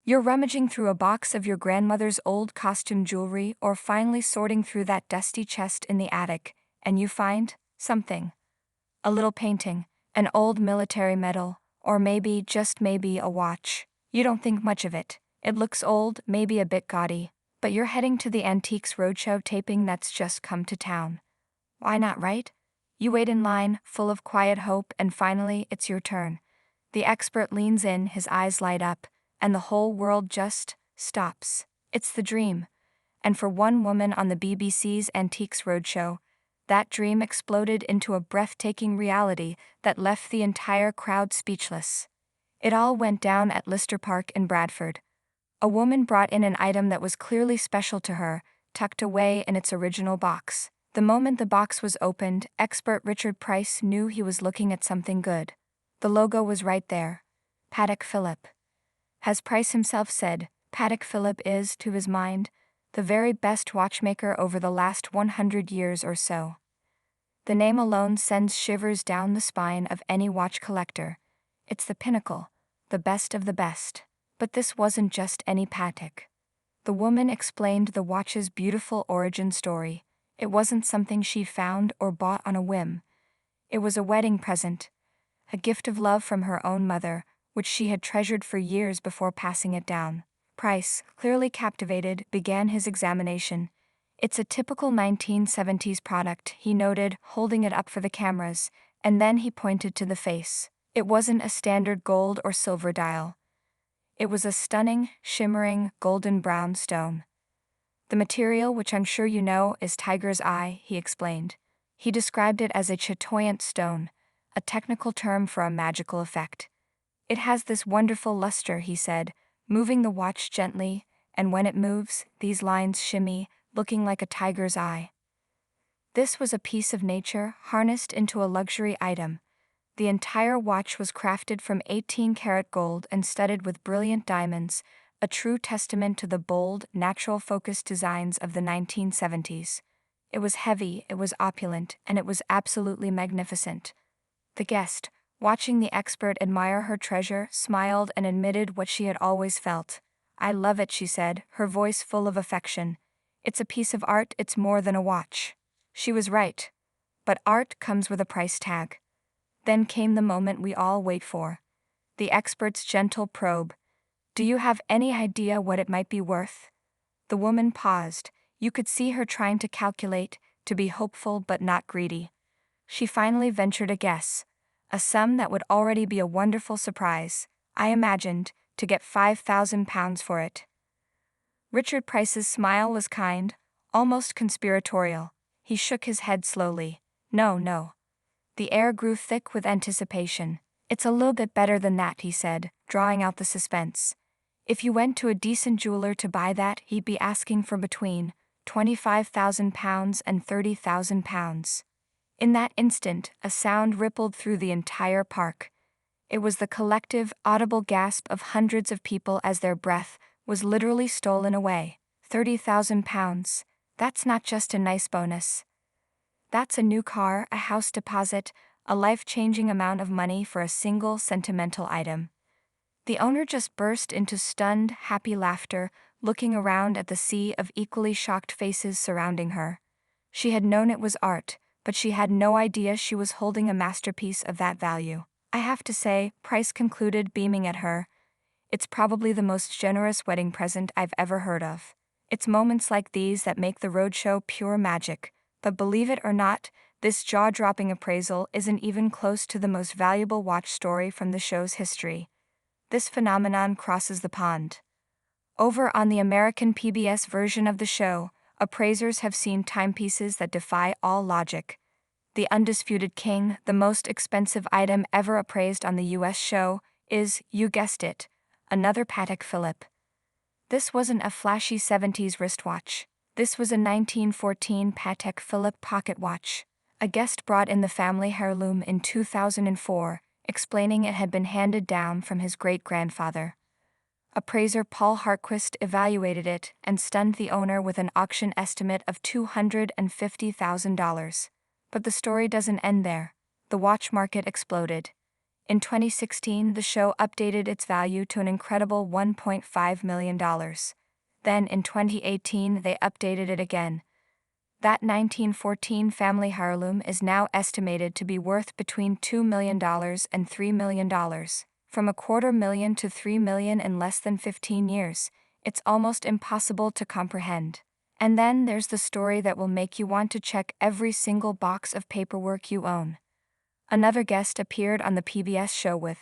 You're rummaging through a box of your grandmother's old costume jewelry or finally sorting through that dusty chest in the attic, and you find something. A little painting, an old military medal, or maybe, just maybe, a watch. You don't think much of it. It looks old, maybe a bit gaudy, but you're heading to the Antiques Roadshow taping that's just come to town. Why not, right? You wait in line, full of quiet hope, and finally, it's your turn. The expert leans in, his eyes light up, and the whole world just stops. It's the dream. And for one woman on the BBC's Antiques Roadshow, that dream exploded into a breathtaking reality that left the entire crowd speechless. It all went down at Lister Park in Bradford. A woman brought in an item that was clearly special to her, tucked away in its original box. The moment the box was opened, expert Richard Price knew he was looking at something good. The logo was right there. Patek Philippe. As Price himself said, Patek Philippe is, to his mind, the very best watchmaker over the last 100 years or so. The name alone sends shivers down the spine of any watch collector. It's the pinnacle, the best of the best. But this wasn't just any Patek. The woman explained the watch's beautiful origin story. It wasn't something she found or bought on a whim. It was a wedding present, a gift of love from her own mother, which she had treasured for years before passing it down. Price, clearly captivated, began his examination. It's a typical 1970s product, he noted, holding it up for the cameras, and then he pointed to the face. It wasn't a standard gold or silver dial. It was a stunning, shimmering, golden brown stone. The material, which I'm sure you know, is tiger's eye, he explained. He described it as a chatoyant stone, a technical term for a magical effect. It has this wonderful luster, he said, moving the watch gently, and when it moves, these lines shimmy, looking like a tiger's eye. This was a piece of nature harnessed into a luxury item. The entire watch was crafted from 18-karat gold and studded with brilliant diamonds, a true testament to the bold, natural-focused designs of the 1970s. It was heavy, it was opulent, and it was absolutely magnificent. The guest, watching the expert admire her treasure, smiled and admitted what she had always felt. "I love it," she said, her voice full of affection. "It's a piece of art, it's more than a watch." She was right. But art comes with a price tag. Then came the moment we all wait for. The expert's gentle probe. "Do you have any idea what it might be worth?" The woman paused. You could see her trying to calculate, to be hopeful but not greedy. She finally ventured a guess. A sum that would already be a wonderful surprise. "I imagined, to get £5,000 for it." Richard Price's smile was kind, almost conspiratorial. He shook his head slowly. "No, no." The air grew thick with anticipation. "It's a little bit better than that," he said, drawing out the suspense. "If you went to a decent jeweler to buy that, he'd be asking for between £25,000 and £30,000. In that instant, a sound rippled through the entire park. It was the collective, audible gasp of hundreds of people as their breath was literally stolen away. £30,000. That's not just a nice bonus. That's a new car, a house deposit, a life-changing amount of money for a single sentimental item. The owner just burst into stunned, happy laughter, looking around at the sea of equally shocked faces surrounding her. She had known it was art, but she had no idea she was holding a masterpiece of that value. "I have to say," Price concluded, beaming at her, "it's probably the most generous wedding present I've ever heard of. It's moments like these that make the roadshow pure magic. But believe it or not, this jaw-dropping appraisal isn't even close to the most valuable watch story from the show's history. This phenomenon crosses the pond. Over on the American PBS version of the show, appraisers have seen timepieces that defy all logic. The undisputed king, the most expensive item ever appraised on the US show, is, you guessed it, another Patek Philippe. This wasn't a flashy 70s wristwatch. This was a 1914 Patek Philippe pocket watch. A guest brought in the family heirloom in 2004, explaining it had been handed down from his great-grandfather. Appraiser Paul Hartquist evaluated it and stunned the owner with an auction estimate of $250,000. But the story doesn't end there. The watch market exploded. In 2016, the show updated its value to an incredible $1.5 million. Then in 2018, they updated it again. That 1914 family heirloom is now estimated to be worth between $2 million and $3 million. From $250,000 to $3 million in less than 15 years, it's almost impossible to comprehend. And then there's the story that will make you want to check every single box of paperwork you own. Another guest appeared on the PBS show with